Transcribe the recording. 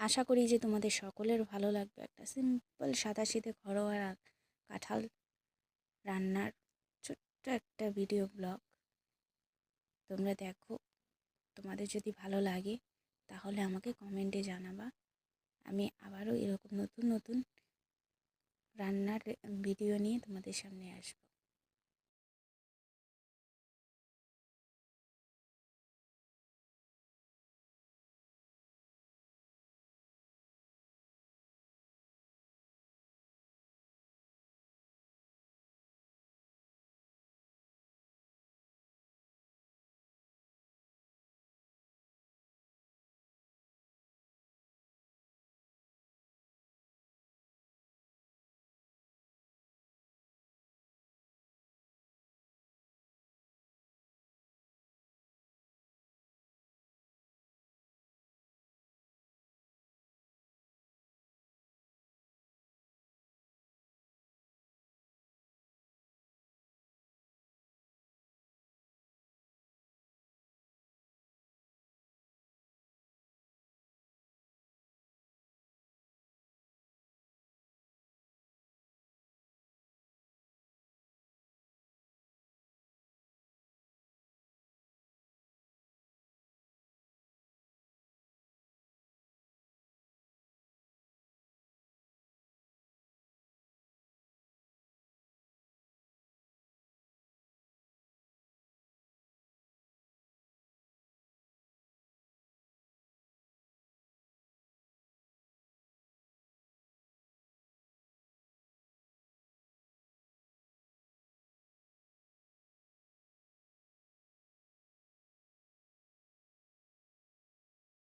আশা করি যে তোমাদের সকলের ভালো লাগবে। একটা সিম্পল সাদাসিধে ঘরোয়া কাঁঠাল রান্নার ছোট্ট একটা ভিডিও ব্লগ তোমরা দেখো। তোমাদের যদি ভালো লাগে তাহলে আমাকে কমেন্টে জানাবা। আমি আবারও এরকম নতুন নতুন রান্নার ভিডিও নিয়ে তোমাদের সামনে আসবো।